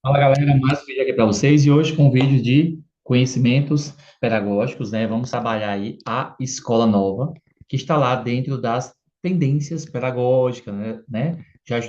Fala galera, mais um vídeo aqui para vocês e hoje com um vídeo de conhecimentos pedagógicos, né? Vamos trabalhar aí a escola nova, que está lá dentro das tendências pedagógicas, né?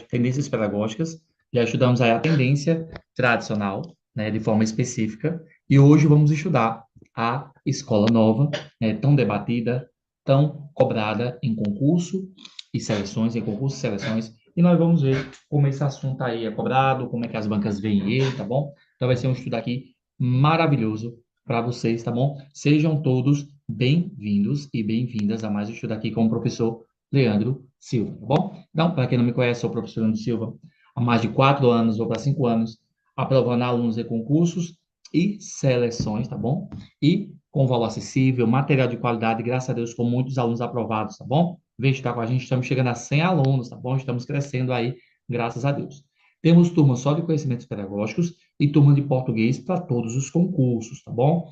Tendências pedagógicas, já estudamos aí a tendência tradicional, né? De forma específica, e hoje vamos estudar a escola nova, né? Tão debatida, tão cobrada em concurso e seleções, em concursos e seleções, e nós vamos ver como esse assunto aí é cobrado, como é que as bancas veem ele, tá bom? Então vai ser um estudo aqui maravilhoso para vocês, tá bom? Sejam todos bem-vindos e bem-vindas a mais um estudo aqui com o professor Leandro Silva, tá bom? Então, para quem não me conhece, sou o professor Leandro Silva, há mais de 4 anos, ou para 5 anos, aprovando alunos de concursos e seleções, tá bom? E com valor acessível, material de qualidade, graças a Deus, com muitos alunos aprovados, tá bom? Vem estudar com a gente, estamos chegando a 100 alunos, tá bom? Estamos crescendo aí, graças a Deus. Temos turma só de conhecimentos pedagógicos e turma de português para todos os concursos, tá bom?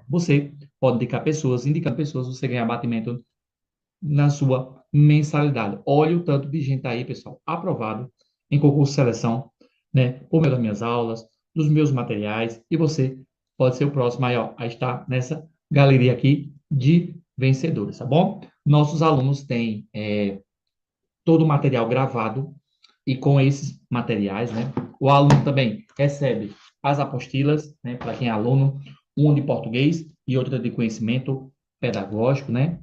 Você pode indicar pessoas, indicando pessoas, você ganha abatimento na sua mensalidade. Olha o tanto de gente aí, pessoal, aprovado em concurso de seleção, né? Por meio das minhas aulas, dos meus materiais, e você pode ser o próximo aí, ó, a estar nessa galeria aqui de vencedores, tá bom? Nossos alunos têm todo o material gravado e com esses materiais, né, o aluno também recebe as apostilas, né, para quem é aluno, uma de português e outra de conhecimento pedagógico, né?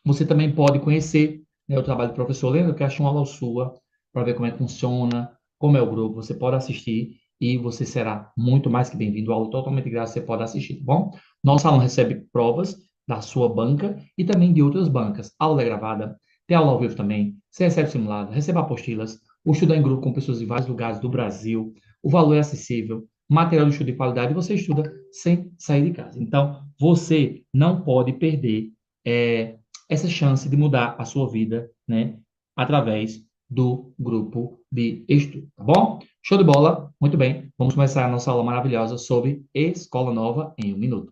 Você também pode conhecer, né, o trabalho do professor. Lembra que eu acho uma aula sua para ver como é que funciona, como é o grupo. Você pode assistir e você será muito mais que bem-vindo. Aula totalmente grátis, você pode assistir, tá bom? Nosso aluno recebe provas da sua banca e também de outras bancas. Aula é gravada, tem aula ao vivo também, você recebe simulado, recebe apostilas, o estudo é em grupo com pessoas de vários lugares do Brasil, o valor é acessível, material de estudo de qualidade, e você estuda sem sair de casa. Então, você não pode perder é, essa chance de mudar a sua vida, né, através do grupo de estudo, tá bom? Show de bola, muito bem. Vamos começar a nossa aula maravilhosa sobre Escola Nova em 1 minuto.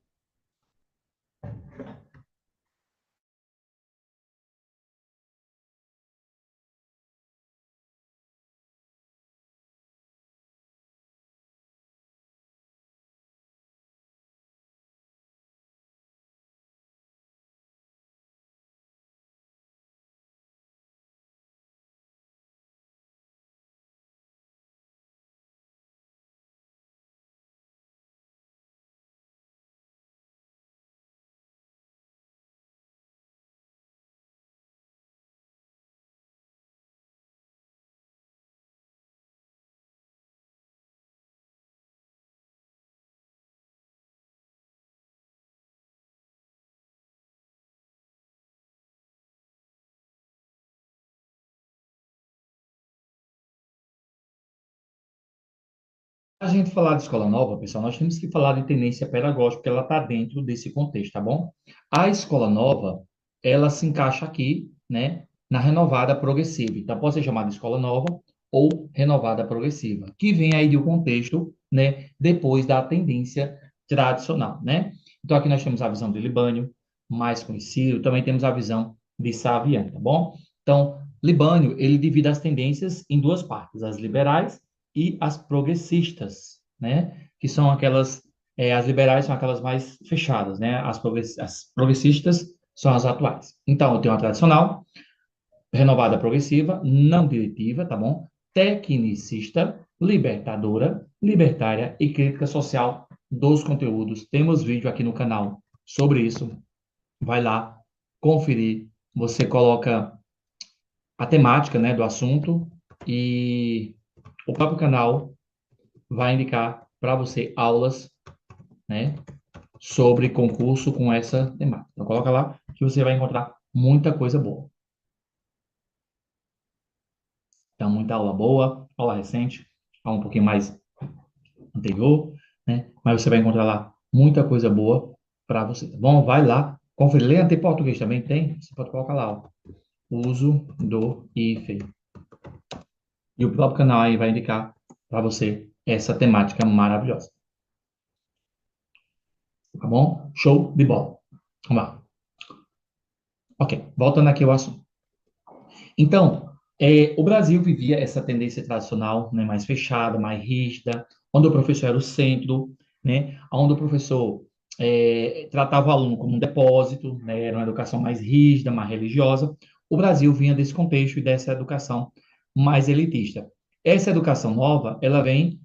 A gente falar de escola nova, pessoal, nós temos que falar de tendência pedagógica, porque ela está dentro desse contexto, tá bom? A escola nova, ela se encaixa aqui, né, na renovada progressiva. Então, pode ser chamada de escola nova ou renovada progressiva, que vem aí de um contexto, né, depois da tendência tradicional, né? Então, aqui nós temos a visão de Libânio, mais conhecido, também temos a visão de Saviano, tá bom? Então, Libânio, ele divide as tendências em duas partes, as liberais e as progressistas, né? Que são aquelas, as liberais são aquelas mais fechadas, né? As progressistas são as atuais. Então, eu tenho a tradicional, renovada progressiva, não diretiva, tá bom? Tecnicista, libertadora, libertária e crítica social dos conteúdos. Temos vídeo aqui no canal sobre isso. Vai lá conferir. Você coloca a temática, né, do assunto e o próprio canal vai indicar para você aulas, né, sobre concurso com essa temática. Então, coloca lá que você vai encontrar muita coisa boa. Então, muita aula boa, aula recente, aula um pouquinho mais anterior, né? Mas você vai encontrar lá muita coisa boa para você, tá bom? Vai lá, conferir. Lê até português também tem? Você pode colocar lá, ó. Uso do hífen. E o próprio canal aí vai indicar para você essa temática maravilhosa. Tá bom? Show de bola. Vamos lá. Ok, voltando aqui ao assunto. Então, O Brasil vivia essa tendência tradicional, né, mais fechada, mais rígida, onde o professor era o centro, né, onde o professor tratava o aluno como um depósito, né, era uma educação mais rígida, mais religiosa. O Brasil vinha desse contexto e dessa educação mais elitista. Essa educação nova, ela vem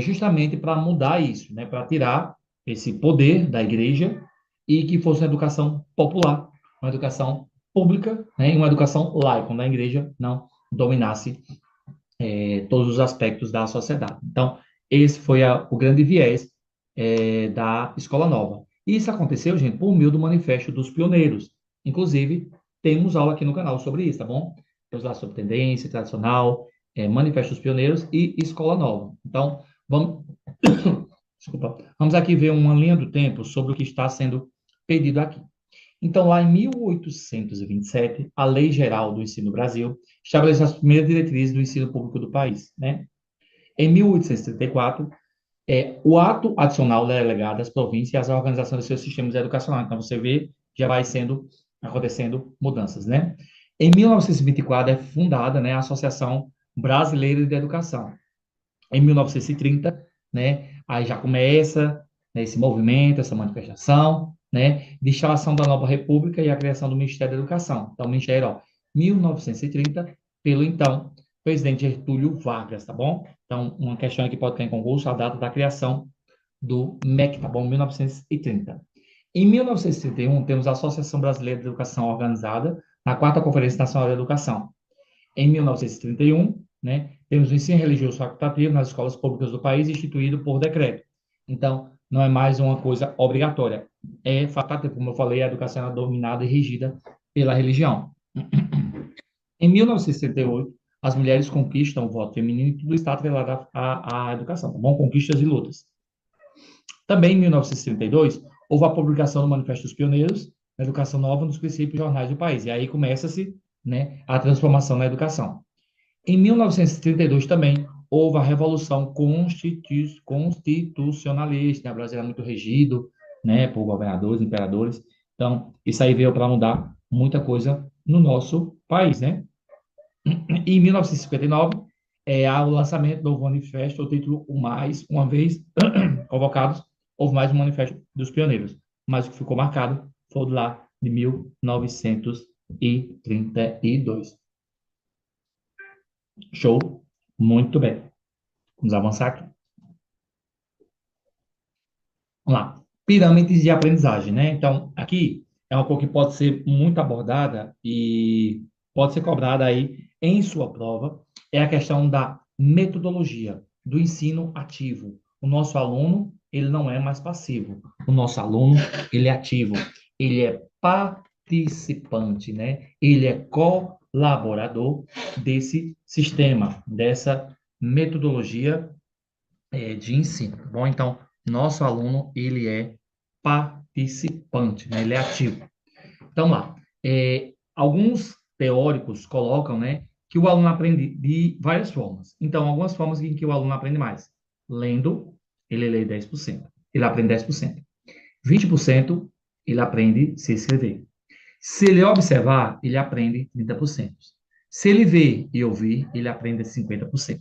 justamente para mudar isso, né, para tirar esse poder da igreja e que fosse uma educação popular, uma educação pública, né, e uma educação laica, onde a igreja não dominasse todos os aspectos da sociedade. Então, esse foi o grande viés da Escola Nova. E isso aconteceu, gente, por meio do Manifesto dos Pioneiros. Inclusive, temos aula aqui no canal sobre isso, tá bom? Temos lá sobre tendência tradicional, Manifesto dos Pioneiros e Escola Nova. Então, vamos, desculpa, vamos aqui ver uma linha do tempo sobre o que está sendo pedido aqui. Então, lá em 1827, a Lei Geral do Ensino do Brasil estabeleceu as primeiras diretrizes do ensino público do país, né? Em 1834, o ato adicional delegado às províncias e às organizações dos seus sistemas educacionais. Então, você vê, já vai acontecendo mudanças, né? Em 1924, é fundada, né, a Associação Brasileira de Educação. Em 1930, né, aí já começa, né, esse movimento, essa manifestação, né, de instalação da nova república e a criação do Ministério da Educação. Então, o Ministério, ó, 1930, pelo então presidente Getúlio Vargas, tá bom? Então, uma questão que pode ter em concurso, a data da criação do MEC, tá bom? 1930. Em 1931, temos a Associação Brasileira de Educação organizada na Quarta Conferência Nacional de Educação. Em 1931, né, temos o ensino religioso facultativo nas escolas públicas do país, instituído por decreto. Então, não é mais uma coisa obrigatória. É facultativo, como eu falei, a educação é dominada e regida pela religião. Em 1968, as mulheres conquistam o voto feminino e tudo está atrelado à educação, tá bom? Conquistas e lutas. Também, em 1932, houve a publicação do Manifesto dos Pioneiros, na Educação Nova, nos princípios jornais do país. E aí começa-se, né, a transformação na educação. Em 1932 também houve a Revolução Constitucionalista, né? O Brasil era muito regido, né, por governadores, imperadores. Então, isso aí veio para mudar muita coisa no nosso país, né? E em 1959, há o lançamento do novo manifesto, o título O Mais, uma vez convocados, houve mais um manifesto dos pioneiros. Mas o que ficou marcado foi o lá de 1932. Show? Muito bem. Vamos avançar aqui. Vamos lá. Pirâmides de aprendizagem, né? Então, aqui é uma coisa que pode ser muito abordada e pode ser cobrada aí em sua prova. É a questão da metodologia do ensino ativo. O nosso aluno, ele não é mais passivo. O nosso aluno, ele é ativo. Ele é participante, né? Ele é colaborador desse sistema, dessa metodologia de ensino, tá bom? Então, nosso aluno, ele é participante, né? Ele é ativo. Então, lá, alguns teóricos colocam, né, que o aluno aprende de várias formas. Então, algumas formas em que o aluno aprende mais. Lendo, ele lê 10%. Ele aprende 10%. 20%, ele aprende se escrever. Se ele observar, ele aprende 30%. Se ele ver e ouvir, ele aprende 50%.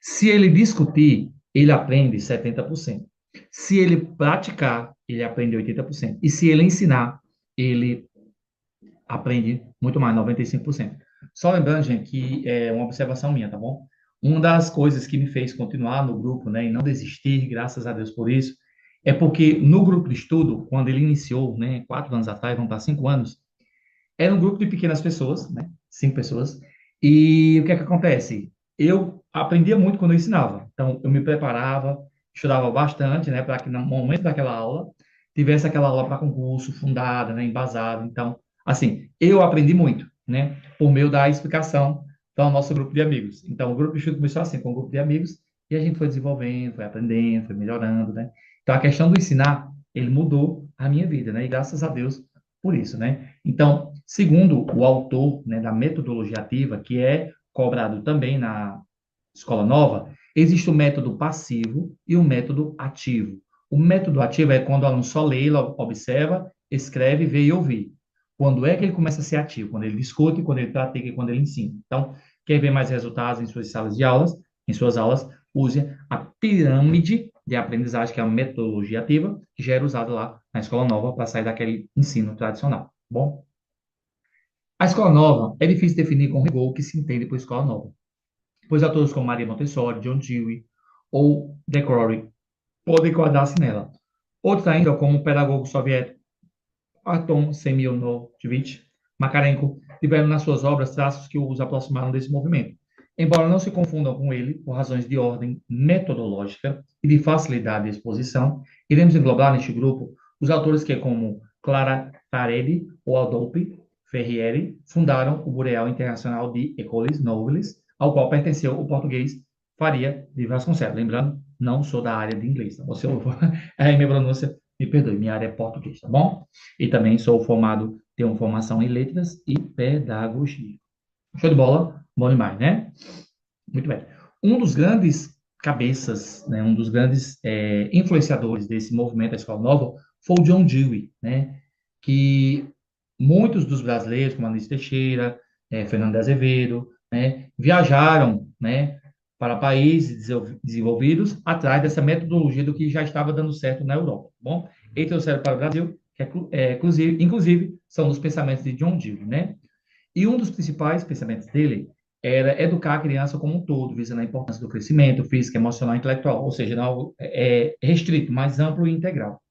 Se ele discutir, ele aprende 70%. Se ele praticar, ele aprende 80%. E se ele ensinar, ele aprende muito mais, 95%. Só lembrando, gente, que é uma observação minha, tá bom? Uma das coisas que me fez continuar no grupo, né, e não desistir, graças a Deus por isso, é porque no grupo de estudo, quando ele iniciou, né, 4 anos atrás, vão para 5 anos, era um grupo de pequenas pessoas, né? 5 pessoas. E o que é que acontece? Eu aprendia muito quando eu ensinava. Então, eu me preparava, estudava bastante, né? Para que no momento daquela aula, tivesse aquela aula para concurso, fundada, né? Embasada. Então, assim, eu aprendi muito, né? Por meio da explicação do nosso grupo de amigos. Então, o grupo de estudo começou assim, com um grupo de amigos, e a gente foi desenvolvendo, foi aprendendo, foi melhorando, né? Então, a questão do ensinar, ele mudou a minha vida, né? E graças a Deus por isso, né? Então, segundo o autor, né, da metodologia ativa, que é cobrado também na Escola Nova, existe o método passivo e o método ativo. O método ativo é quando o aluno só lê, ele observa, escreve, vê e ouvir. Quando é que ele começa a ser ativo? Quando ele discute, quando ele pratica e quando ele ensina. Então, Quer ver mais resultados em suas salas de aulas? Em suas aulas, use a pirâmide de aprendizagem, que é uma metodologia ativa, que já era usada lá na escola nova para sair daquele ensino tradicional. Bom, a escola nova é difícil definir com rigor o que se entende por escola nova, pois autores como Maria Montessori, John Dewey ou De Crowley podem enquadrar-se nela. Outros ainda, como o pedagogo soviético Anton Semyonovich Makarenko, tiveram nas suas obras traços que os aproximaram desse movimento. Embora não se confundam com ele, por razões de ordem metodológica e de facilidade de exposição, iremos englobar neste grupo os autores que, como Clara Taredi ou Adolphe Ferrieri, fundaram o Bureau Internacional de Écoles Nouvelles, ao qual pertenceu o português Faria de Vasconcelos. Lembrando, não sou da área de inglês. Tá? Você, aí minha pronúncia, me perdoe, minha área é português, tá bom? E também sou formado, tenho formação em letras e pedagogia. Show de bola? Bom demais, né? Muito bem. Um dos grandes cabeças, né, um dos grandes influenciadores desse movimento da Escola Nova foi o John Dewey, né? Que muitos dos brasileiros, como Anísio Teixeira, Fernando de Azevedo, né, viajaram, né, para países desenvolvidos atrás dessa metodologia do que já estava dando certo na Europa. Tá bom, e trouxeram para o Brasil, que inclusive são dos pensamentos de John Dewey, né? E um dos principais pensamentos dele era educar a criança como um todo, visando a importância do crescimento físico, emocional e intelectual, ou seja, não restrito, mais amplo e integral.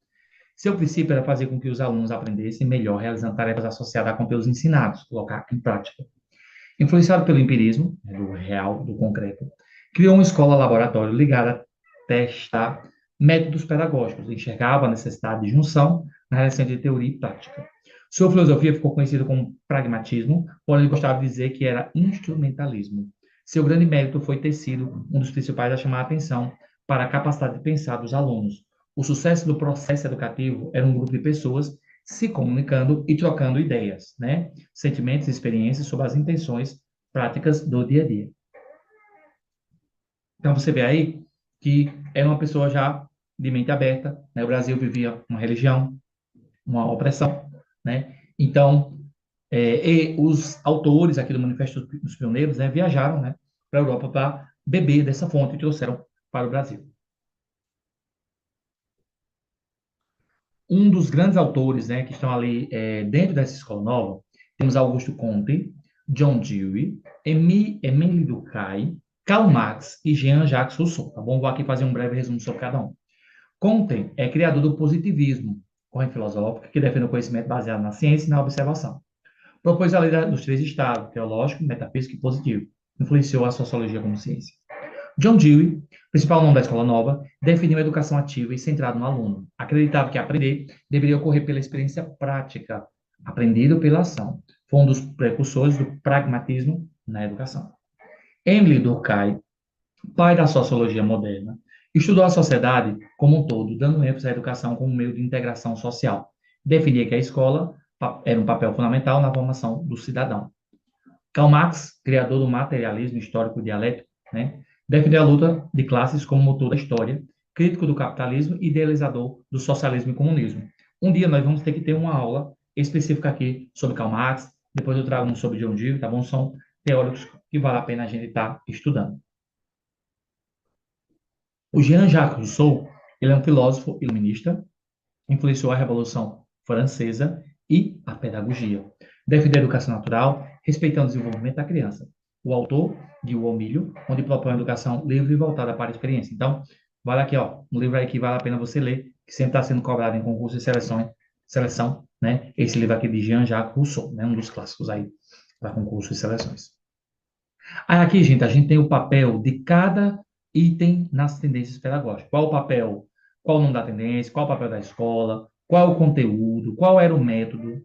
Seu princípio era fazer com que os alunos aprendessem melhor realizando tarefas associadas a conteúdos ensinados, colocar em prática. Influenciado pelo empirismo, né, do real, do concreto, criou uma escola-laboratório ligada a testar métodos pedagógicos, enxergava a necessidade de junção na relação de teoria e prática. Sua filosofia ficou conhecida como pragmatismo, porém ele gostava de dizer que era instrumentalismo. Seu grande mérito foi ter sido um dos principais a chamar a atenção para a capacidade de pensar dos alunos. O sucesso do processo educativo era um grupo de pessoas se comunicando e trocando ideias, né? Sentimentos e experiências sobre as intenções práticas do dia a dia. Então você vê aí que era uma pessoa já de mente aberta, né? O Brasil vivia uma religião, uma opressão, né? Então, e os autores aqui do Manifesto dos Pioneiros, né, viajaram, né, para a Europa para beber dessa fonte e trouxeram para o Brasil. Um dos grandes autores, né, que estão ali dentro dessa escola nova, temos Augusto Comte, John Dewey, Émile Durkheim, Karl Marx e Jean-Jacques Rousseau, tá bom? Vou aqui fazer um breve resumo sobre cada um. Comte é criador do positivismo, corrente filosófica que defende o conhecimento baseado na ciência e na observação. Propôs a lei dos três estados, teológico, metafísico e positivo. Influenciou a sociologia como ciência. John Dewey, principal nome da escola nova, definiu a educação ativa e centrada no aluno. Acreditava que aprender deveria ocorrer pela experiência prática, aprendido pela ação. Foi um dos precursores do pragmatismo na educação. Emile Durkheim, pai da sociologia moderna, estudou a sociedade como um todo, dando ênfase à educação como meio de integração social. Definia que a escola era um papel fundamental na formação do cidadão. Karl Marx, criador do materialismo histórico dialético, né, defendeu a luta de classes como motor da história, crítico do capitalismo e idealizador do socialismo e comunismo. Um dia nós vamos ter que ter uma aula específica aqui sobre Karl Marx, depois eu trago um sobre John Dewey, tá bom? São teóricos que vale a pena a gente estar estudando. O Jean-Jacques Rousseau, ele é um filósofo iluminista, influenciou a Revolução Francesa e a pedagogia. Defende a educação natural, respeitando o desenvolvimento da criança. O autor de O Milho, onde propõe a educação livre e voltada para a experiência. Então, vale aqui, ó, um livro aí que vale a pena você ler, que sempre está sendo cobrado em concurso de seleção, né? Esse livro aqui de Jean-Jacques Rousseau, né? Um dos clássicos aí para concurso e seleções. Aí aqui, gente, a gente tem o papel de cada item nas tendências pedagógicas. Qual o papel, qual o nome da tendência, qual o papel da escola, qual o conteúdo, qual era o método.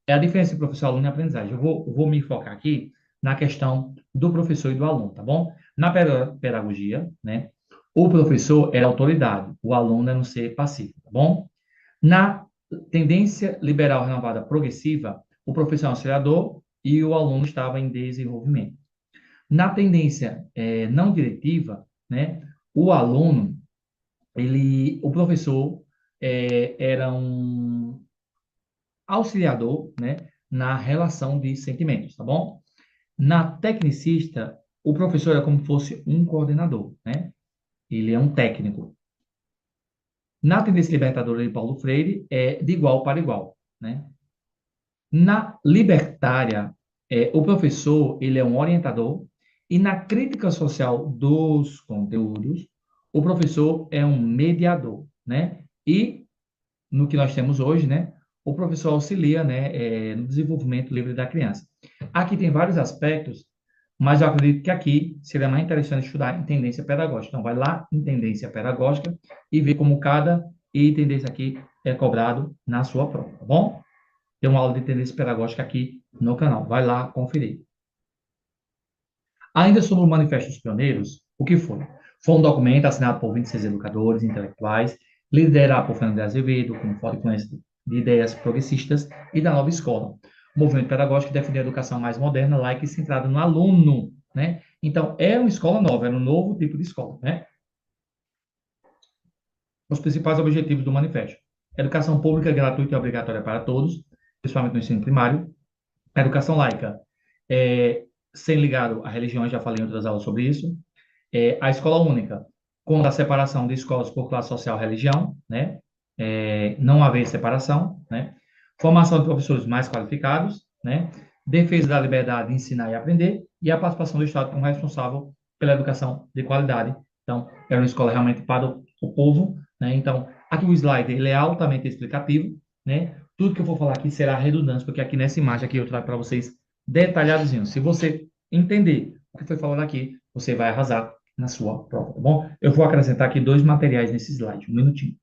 É a diferença entre professor, aluno e aprendizagem. Eu vou me focar aqui na questão do professor e do aluno, tá bom? Na pedagogia, né, o professor é a autoridade, o aluno é um ser passivo, tá bom? Na tendência liberal renovada progressiva, o professor é um auxiliador e o aluno estava em desenvolvimento. Na tendência não diretiva, né, o aluno, o professor era um auxiliador, né, na relação de sentimentos, tá bom? Na tecnicista, o professor é como se fosse um coordenador, né? Ele é um técnico. Na tendência libertadora de Paulo Freire, é de igual para igual, né? Na libertária, o professor, ele é um orientador, e na crítica social dos conteúdos, o professor é um mediador, né? E no que nós temos hoje, né? O professor auxilia, né, no desenvolvimento livre da criança. Aqui tem vários aspectos, mas eu acredito que aqui seria mais interessante estudar em tendência pedagógica. Então, vai lá em tendência pedagógica e ver como cada item desse aqui é cobrado na sua prova, tá bom? Tem uma aula de tendência pedagógica aqui no canal. Vai lá conferir. Ainda sobre o Manifesto dos Pioneiros, o que foi? Foi um documento assinado por 26 educadores intelectuais, liderado por Fernando de Azevedo, como forte influência de ideias progressistas e da nova escola. O movimento pedagógico que defendeu a educação mais moderna, laica e centrada no aluno, né? Então, é uma escola nova, é um novo tipo de escola, né? Os principais objetivos do manifesto: educação pública gratuita e obrigatória para todos, principalmente no ensino primário. Educação laica, sem ligado à religião, já falei em outras aulas sobre isso. A escola única, com a separação de escolas por classe social e religião, né? Não haver separação, né? Formação de professores mais qualificados, né? Defesa da liberdade de ensinar e aprender e a participação do Estado como responsável pela educação de qualidade. Então, é uma escola realmente para o povo, né? Então, aqui o slide ele é altamente explicativo, né? Tudo que eu vou falar aqui será redundante, porque aqui nessa imagem aqui eu trago para vocês detalhadozinho. Se você entender o que foi falado aqui, você vai arrasar na sua prova, tá bom? Eu vou acrescentar aqui dois materiais nesse slide, um minutinho.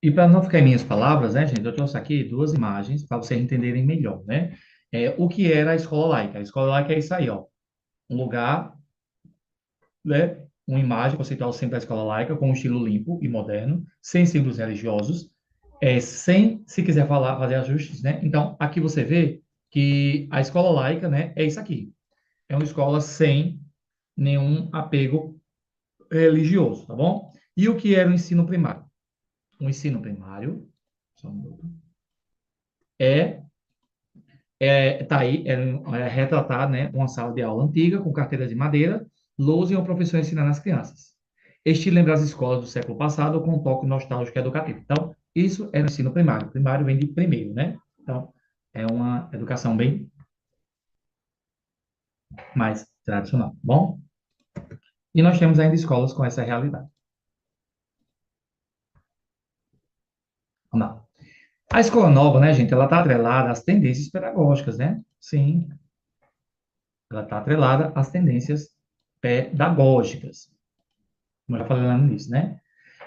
E para não ficar em minhas palavras, né, gente, eu trouxe aqui duas imagens para vocês entenderem melhor, né? O que era a escola laica? A escola laica é isso aí, ó. Um lugar, né? Uma imagem conceitual sempre da escola laica, com um estilo limpo e moderno, sem símbolos religiosos, sem, se quiser falar, fazer ajustes, né? Então, aqui você vê que a escola laica, né, é isso aqui. É uma escola sem nenhum apego religioso, tá bom? E o que era o ensino primário? O ensino primário, só um minuto, é tá aí, retratar, né, uma sala de aula antiga, com carteiras de madeira, lousa e uma professora ensinando as crianças. Este lembra as escolas do século passado com um toque nostálgico e educativo. Então, isso é o ensino primário. Primário vem de primeiro, né? Então, é uma educação bem mais tradicional, tá bom? E nós temos ainda escolas com essa realidade. Vamos lá. A escola nova, né, gente, ela está atrelada às tendências pedagógicas, né? Sim, ela está atrelada às tendências pedagógicas. Como eu já falei lá no início, né?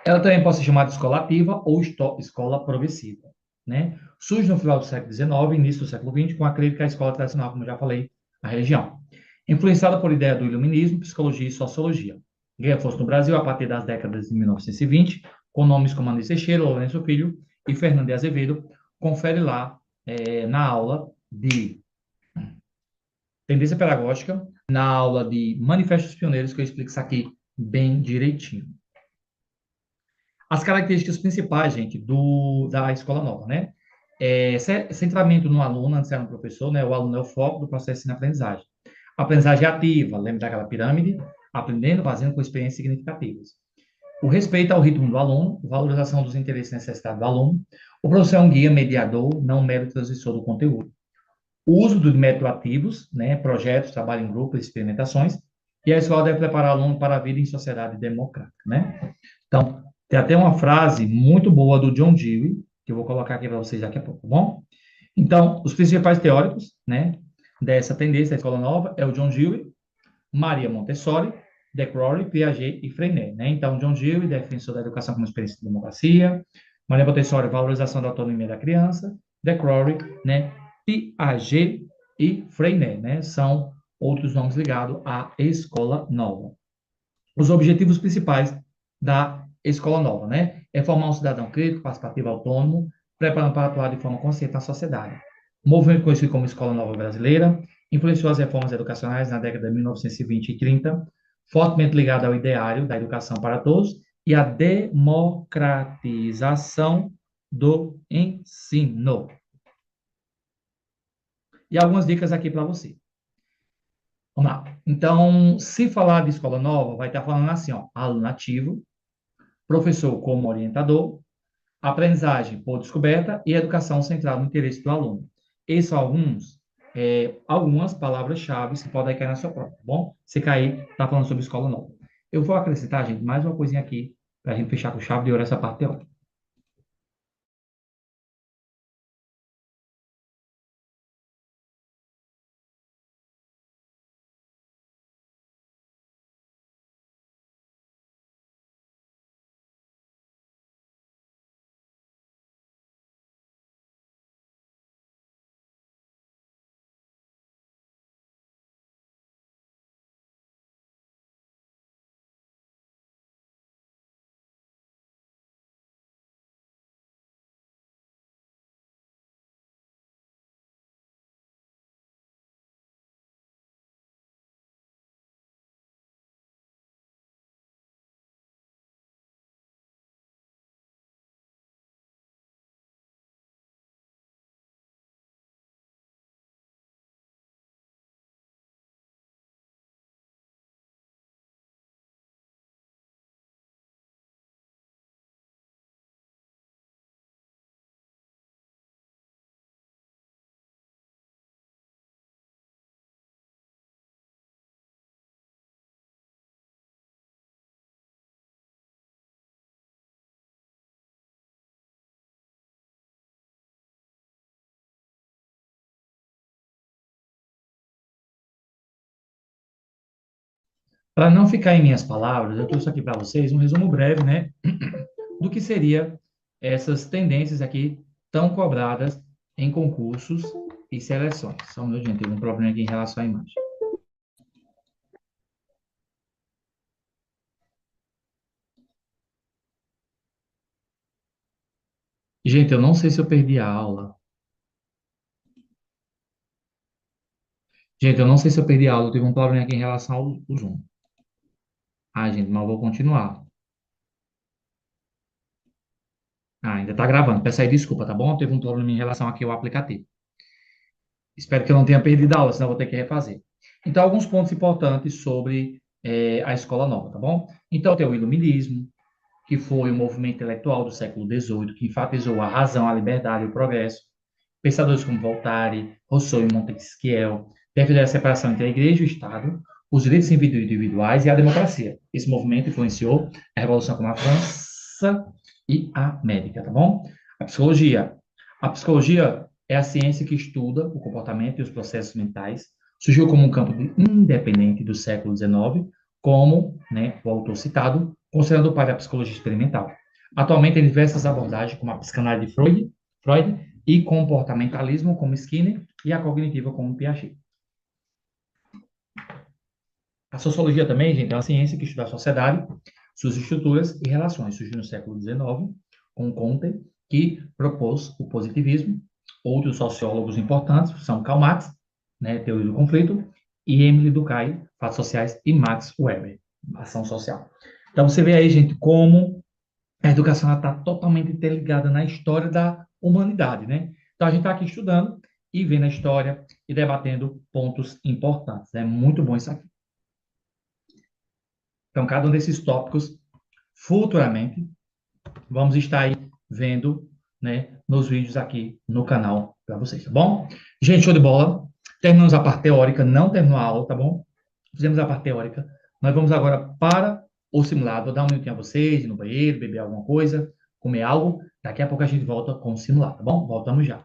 Ela também pode ser chamada de escola ativa ou escola progressiva, né? Surge no final do século XIX, início do século XX, com a crítica à escola tradicional, como eu já falei, a religião. Influenciada por ideia do iluminismo, psicologia e sociologia. Ganha força no Brasil a partir das décadas de 1920, com nomes como Anísio Teixeira, Lourenço Filho e Fernando de Azevedo. Confere lá na aula de tendência pedagógica, na aula de manifestos pioneiros, que eu explico isso aqui bem direitinho. As características principais, gente, da escola nova, né? Centramento no aluno, antes era no professor, né? O aluno é o foco do processo de ensino-aprendizagem. Aprendizagem ativa, lembra daquela pirâmide? Aprendendo, fazendo com experiências significativas. O respeito ao ritmo do aluno, valorização dos interesses e necessidades do aluno. O professor é um guia mediador, não mero transmissor do conteúdo. O uso de métodos ativos, né? Projetos, trabalho em grupo, experimentações. E a escola deve preparar o aluno para a vida em sociedade democrática, né? Então, tem até uma frase muito boa do John Dewey, que eu vou colocar aqui para vocês daqui a pouco, tá bom? Então, os principais teóricos, né, dessa tendência da escola nova é o John Dewey, Maria Montessori, De Crowley, Piaget e Freinet, né? Então, John Dewey, defensor da educação como experiência de democracia, Maria Montessori, valorização da autonomia da criança, De Crowley, né, Piaget e Freinet, né? São outros nomes ligados à escola nova. Os objetivos principais da escola nova, né? É formar um cidadão crítico, participativo, autônomo, preparando para atuar de forma consciente na sociedade. O movimento conhecido como Escola Nova Brasileira influenciou as reformas educacionais na década de 1920 e 30, fortemente ligado ao ideário da educação para todos e à democratização do ensino. E algumas dicas aqui para você. Vamos lá. Então, se falar de escola nova, vai estar falando assim, ó, aluno ativo, professor como orientador, aprendizagem por descoberta e educação centrada no interesse do aluno. Esses são algumas palavras-chave que podem cair na sua prova, tá bom? Se cair, está falando sobre escola nova. Eu vou acrescentar, gente, mais uma coisinha aqui, para a gente fechar com chave de ouro essa parte teórica. Para não ficar em minhas palavras, eu trouxe aqui para vocês um resumo breve, né, do que seria essas tendências aqui tão cobradas em concursos e seleções. Só um minuto, gente, teve um problema aqui em relação à imagem. Gente, eu não sei se eu perdi a aula. Gente, eu não sei se eu perdi a aula, eu tive um problema aqui em relação ao Zoom. Ah, gente, mas eu vou continuar. Ah, ainda está gravando. Peço aí desculpa, tá bom? Teve um problema em relação aqui ao aplicativo. Espero que eu não tenha perdido a aula, senão eu vou ter que refazer. Então, alguns pontos importantes sobre a escola nova, tá bom? Então, tem o iluminismo, que foi um movimento intelectual do século XVIII, que enfatizou a razão, a liberdade e o progresso. Pensadores como Voltaire, Rousseau e Montesquieu defenderam a separação entre a igreja e o Estado, os direitos individuais e a democracia. Esse movimento influenciou a revolução como a França e a América, tá bom? A psicologia. A psicologia é a ciência que estuda o comportamento e os processos mentais. Surgiu como um campo independente do século XIX, como, né, o autor citado, considerando o pai da psicologia experimental. Atualmente, tem diversas abordagens, como a psicanálise de Freud e comportamentalismo, como Skinner, e a cognitiva, como Piaget. A sociologia também, gente, é uma ciência que estuda a sociedade, suas estruturas e relações. Surgiu no século XIX, com Comte, que propôs o positivismo. Outros sociólogos importantes são Karl Marx, né, teoria do conflito, e Emile Durkheim, fatos sociais, e Max Weber, ação social. Então, você vê aí, gente, como a educação está totalmente interligada na história da humanidade, né? Então, a gente está aqui estudando e vendo a história e debatendo pontos importantes. É muito bom isso aqui. Então, cada um desses tópicos, futuramente, vamos estar aí vendo, né, nos vídeos aqui no canal para vocês, tá bom? Gente, show de bola. Terminamos a parte teórica, não terminou a aula, tá bom? Fizemos a parte teórica. Nós vamos agora para o simulado. Vou dar um minutinho a vocês, ir no banheiro, beber alguma coisa, comer algo. Daqui a pouco a gente volta com o simulado, tá bom? Voltamos já.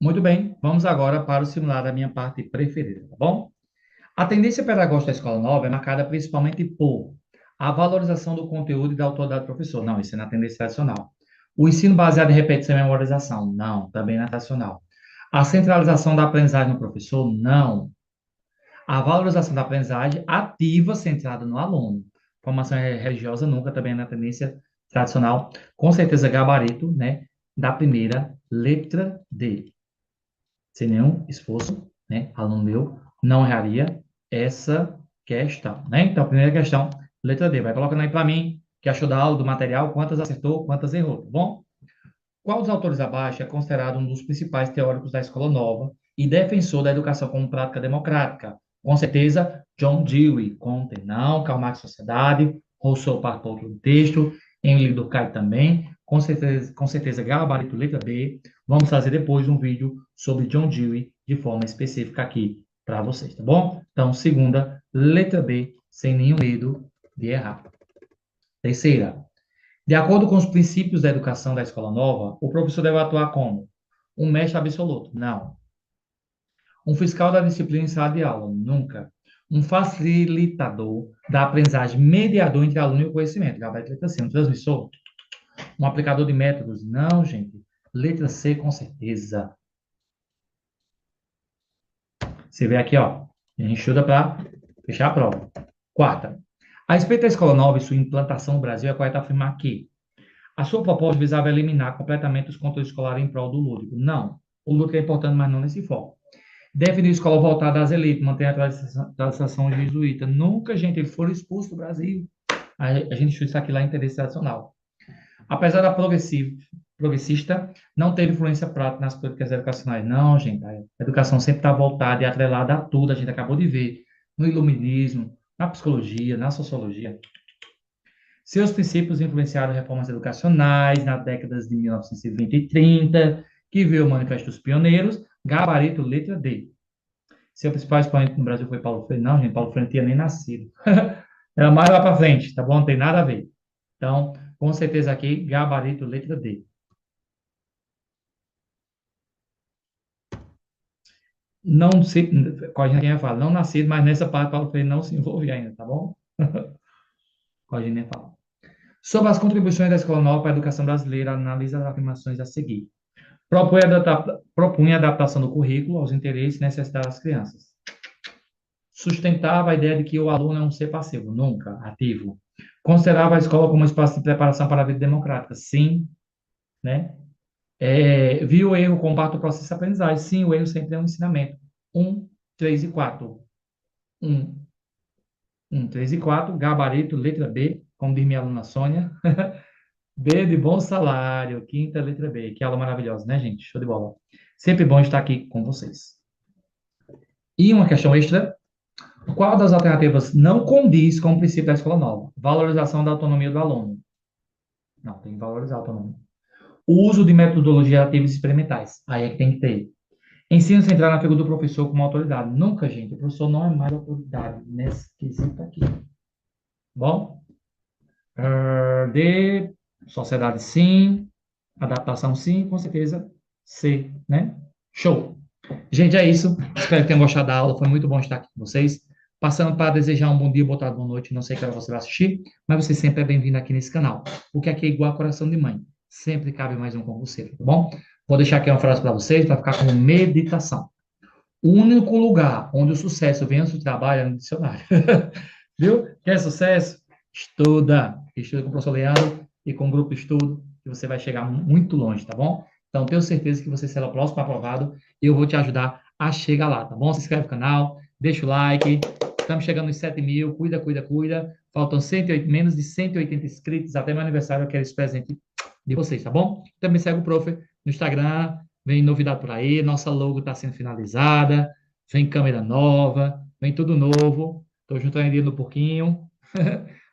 Muito bem, vamos agora para o simulado, a minha parte preferida, tá bom? A tendência pedagógica da escola nova é marcada principalmente por a valorização do conteúdo e da autoridade do professor. Não, isso é na tendência tradicional. O ensino baseado em repetição e memorização. Não, também na tradicional. A centralização da aprendizagem no professor? Não. A valorização da aprendizagem ativa, centrada no aluno. Formação religiosa nunca também é na tendência tradicional. Com certeza, gabarito, né? Da primeira letra D. Sem nenhum esforço, né? Aluno meu não erraria essa questão, né? Então, a primeira questão, letra D. Vai colocando aí para mim, que achou da aula, do material, quantas acertou, quantas errou, tá bom? Qual dos autores abaixo é considerado um dos principais teóricos da Escola Nova e defensor da educação como prática democrática? Com certeza, John Dewey, Comte não, Karl Marx Sociedade, Rousseau parte para outro texto, Emile Durkheim também, com certeza, gabarito letra B. Vamos fazer depois um vídeo sobre John Dewey de forma específica aqui para vocês, tá bom? Então, segunda, letra B, sem nenhum medo de errar. Terceira, de acordo com os princípios da educação da escola nova, o professor deve atuar como um mestre absoluto? Não. Um fiscal da disciplina em sala de aula? Nunca. Um facilitador da aprendizagem, mediador entre aluno e o conhecimento? Gabarito letra C. Um transmissor? Um aplicador de métodos? Não, gente. Letra C, com certeza. Você vê aqui, ó. A gente estuda para fechar a prova. Quarta. A respeito da escola nova e sua implantação no Brasil, é correto afirmar que a sua proposta visava eliminar completamente os conteúdos escolares em prol do lúdico. Não. O lúdico é importante, mas não nesse foco. Definir escola voltada às elites, manter a tradição jesuíta. Nunca, gente, eles foram expulsos do Brasil. A gente estuda isso aqui lá em interesse tradicional. Apesar da progressista, não teve influência prática nas políticas educacionais. Não, gente, a educação sempre está voltada e atrelada a tudo. A gente acabou de ver no iluminismo, na psicologia, na sociologia. Seus princípios influenciaram reformas educacionais nas décadas de 1920 e 30, que veio o Manifesto dos Pioneiros, gabarito letra D. Seu principal expoente no Brasil foi Paulo Freire. Não, gente, Paulo Freire não tinha nem nascido. Era mais lá para frente, tá bom? Não tem nada a ver. Então, com certeza aqui, gabarito letra D. Não se, corrigindo quem fala, não nascido, mas nessa parte Paulo Freire não se envolve ainda, tá bom? Corrigindo quem fala. Sobre as contribuições da Escola Nova para a educação brasileira, analisa as afirmações a seguir. Propunha a adaptação do currículo aos interesses e necessidades das crianças. Sustentava a ideia de que o aluno é um ser passivo, nunca ativo. Considerava a escola como um espaço de preparação para a vida democrática, sim, né? Viu o erro como parte do processo de aprendizagem, sim, o erro sempre é um ensinamento. 1, 3 e 4. 1, 1, 3 e 4, gabarito, letra B, como diz minha aluna Sônia. B de bom salário, quinta letra B. Que aula maravilhosa, né, gente? Show de bola. Sempre bom estar aqui com vocês. E uma questão extra: qual das alternativas não condiz com o princípio da escola nova? Valorização da autonomia do aluno. Não, tem que valorizar a autonomia. O uso de metodologias ativas experimentais. Aí é que tem que ter. Ensino central na figura do professor como autoridade. Nunca, gente, o professor não é mais autoridade nesse quesito aqui. Bom? D, sociedade sim, adaptação sim, com certeza C, né? Show! Gente, é isso. Espero que tenham gostado da aula. Foi muito bom estar aqui com vocês. Passando para desejar um bom dia, boa tarde, boa noite. Não sei que hora você vai assistir, mas você sempre é bem-vindo aqui nesse canal. Porque aqui é igual a coração de mãe. Sempre cabe mais um com você, tá bom? Vou deixar aqui uma frase para vocês, para ficar como meditação. O único lugar onde o sucesso vem antes do trabalho é no dicionário. Viu? Quer sucesso? Estuda. Estuda com o professor Leandro e com o grupo de estudo, que você vai chegar muito longe, tá bom? Então, tenho certeza que você será o próximo aprovado e eu vou te ajudar a chegar lá, tá bom? Se inscreve no canal, deixa o like. Estamos chegando nos 7 mil. Cuida, cuida, cuida. Faltam 108, menos de 180 inscritos. Até meu aniversário eu quero esse presente de vocês, tá bom? Também segue o Prof no Instagram. Vem novidade por aí. Nossa logo está sendo finalizada. Vem câmera nova. Vem tudo novo. Estou juntando dinheiro no pouquinho,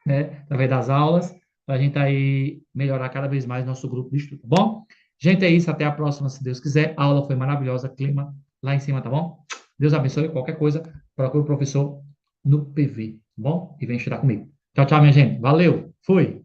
né? Através das aulas. Para a gente aí melhorar cada vez mais nosso grupo de estudo, tá bom? Gente, é isso. Até a próxima, se Deus quiser. A aula foi maravilhosa. Clima lá em cima, tá bom? Deus abençoe. Qualquer coisa, procure o professor no PV, tá bom? E vem estudar comigo. Tchau, tchau, minha gente. Valeu. Fui.